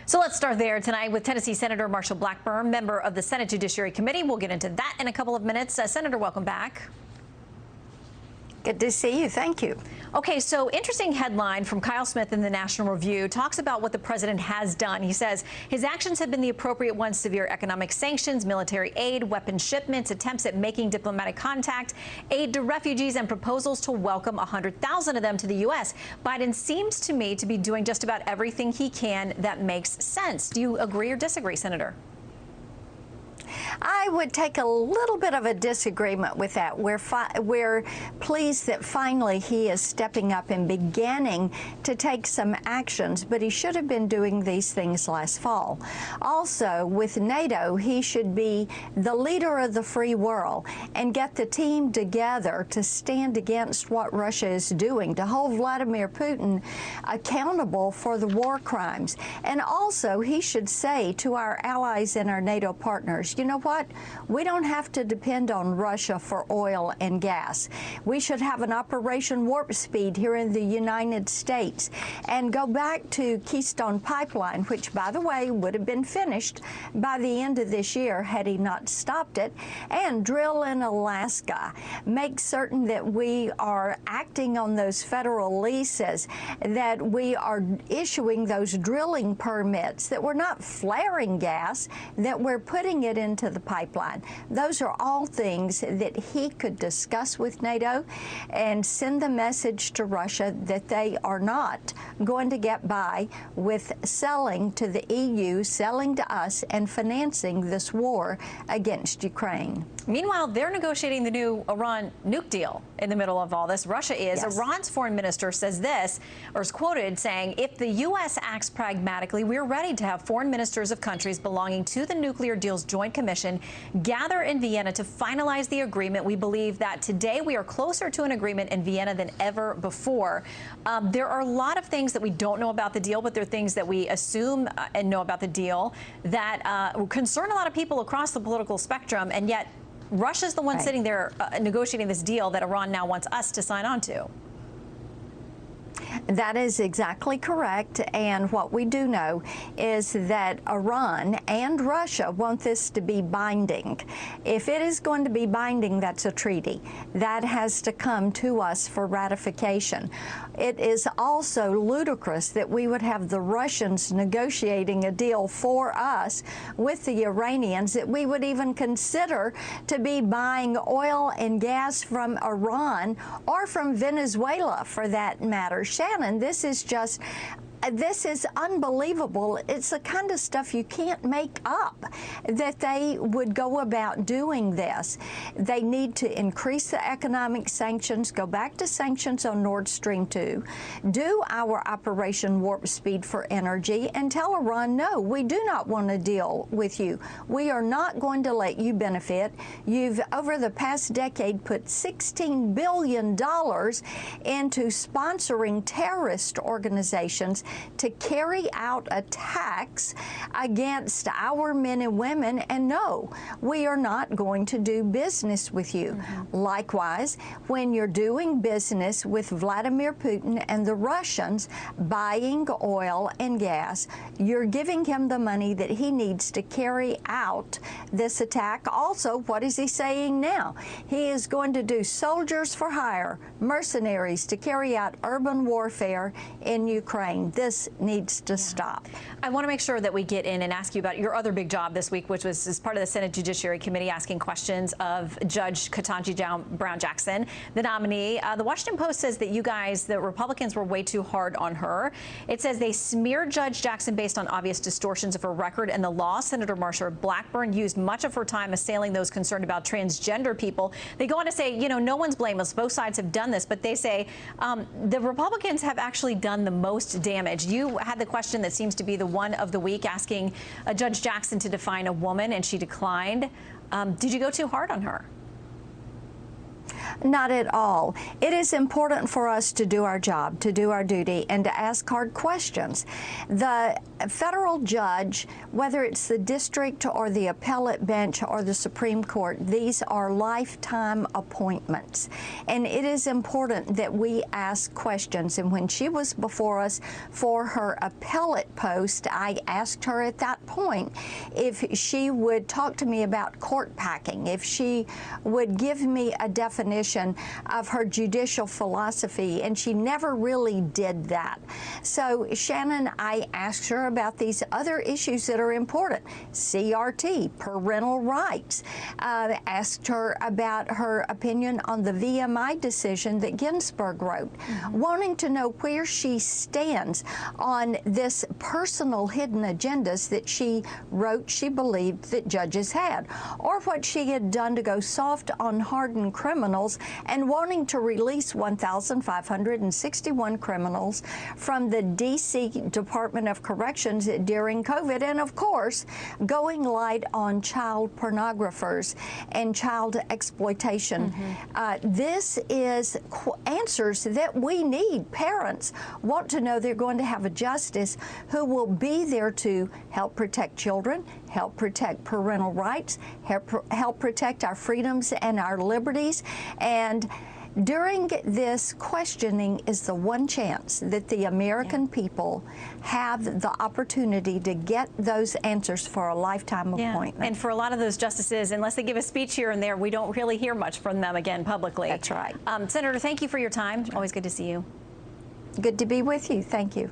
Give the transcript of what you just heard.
So let's start there tonight with Tennessee Senator Marsha Blackburn, member of the Senate Judiciary Committee. We'll get into that in a couple of minutes. Senator, welcome back. Good to see you. Thank you. Okay, so interesting headline from Kyle Smith in the National Review talks about what the president has done. He says his actions have been the appropriate ones: severe economic sanctions, military aid, weapon shipments, attempts at making diplomatic contact, aid to refugees, and proposals to welcome 100,000 of them to the U.S. Biden seems to me to be doing just about everything he can that makes sense. Do you agree or disagree, Senator? I would take a little bit of a disagreement with that. We're pleased that finally he is stepping up and beginning to take some actions, but he should have been doing these things last fall. Also, with NATO, he should be the leader of the free world and get the team together to stand against what Russia is doing, to hold Vladimir Putin accountable for the war crimes. And also, he should say to our allies and our NATO partners, you know what? We don't have to depend on Russia for oil and gas. We should have an Operation Warp Speed here in the United States and go back to Keystone Pipeline, which, by the way, would have been finished by the end of this year had he not stopped it, and drill in Alaska. Make certain that we are acting on those federal leases, that we are issuing those drilling permits, that we're not flaring gas, that we're putting it into the pipeline. Those are all things that he could discuss with NATO and send the message to Russia that they are not going to get by with selling to the EU, selling to us, and financing this war against Ukraine. Meanwhile, they're negotiating the new Iran nuke deal in the middle of all this. Russia is. Yes. Iran's foreign minister says this, or is quoted saying, if the U.S. acts pragmatically, we're ready to have foreign ministers of countries belonging to the Nuclear Deal's Joint Commission gather in Vienna to finalize the agreement. We believe that today we are closer to an agreement in Vienna than ever before. There are a lot of things that we don't know about the deal, but there are things that we assume and know about the deal that concern a lot of people across the political spectrum, and yet Russia's the one sitting there negotiating this deal that Iran now wants us to sign on to. That is exactly correct. And what we do know is that Iran and Russia want this to be binding. If it is going to be binding, that's a treaty. That has to come to us for ratification. It is also ludicrous that we would have the Russians negotiating a deal for us with the Iranians, that we would even consider to be buying oil and gas from Iran or from Venezuela, for that matter. Shannon, this is unbelievable. It's the kind of stuff you can't make up, that they would go about doing this. They need to increase the economic sanctions, go back to sanctions on Nord Stream 2, do our Operation Warp Speed for energy, and tell Iran, no, we do not want to deal with you. We are not going to let you benefit. You've, over the past decade, put $16 billion into sponsoring terrorist organizations to carry out attacks against our men and women, and no, we are not going to do business with you. Likewise, when you're doing business with Vladimir Putin and the Russians buying oil and gas, you're giving him the money that he needs to carry out this attack. Also, what is he saying now? He is going to do soldiers for hire, mercenaries to carry out urban warfare in Ukraine. This needs to stop. I want to make sure that we get in and ask you about your other big job this week, which was as part of the Senate Judiciary Committee asking questions of Judge Ketanji Brown Jackson, the nominee. The Washington Post says that you guys, the Republicans, were way too hard on her. It says they smeared Judge Jackson based on obvious distortions of her record and the law. Senator Marsha Blackburn used much of her time assailing those concerned about transgender people. They go on to say, you know, no one's blameless. Both sides have done this, but they say the Republicans have actually done the most damage. You had the question that seems to be the one of the week, asking Judge Jackson to define a woman, and she declined. Did you go too hard on her? Not at all. It is important for us to do our job, to do our duty, and to ask hard questions. The federal judge, whether it's the district or the appellate bench or the Supreme Court, these are lifetime appointments. And it is important that we ask questions. And when she was before us for her appellate post, I asked her at that point if she would talk to me about court packing, if she would give me a definition of her judicial philosophy, and she never really did that. So, Shannon, I asked her about these other issues that are important, CRT, parental rights. Asked her about her opinion on the VMI decision that Ginsburg wrote, wanting to know where she stands on this personal hidden agendas that she wrote she believed that judges had, or what she had done to go soft on hardened criminals and wanting to release 1,561 criminals from the D.C. Department of Corrections during COVID, and of course, going light on child pornographers and child exploitation. This is answers that we need. Parents want to know they're going to have a justice who will be there to help protect children, help protect parental rights, help protect our freedoms and our liberties. And during this questioning is the one chance that the American people have the opportunity to get those answers for a lifetime appointment. And for a lot of those justices, unless they give a speech here and there, we don't really hear much from them again publicly. That's right. Senator, thank you for your time. Always good to see you. Good to be with you. Thank you.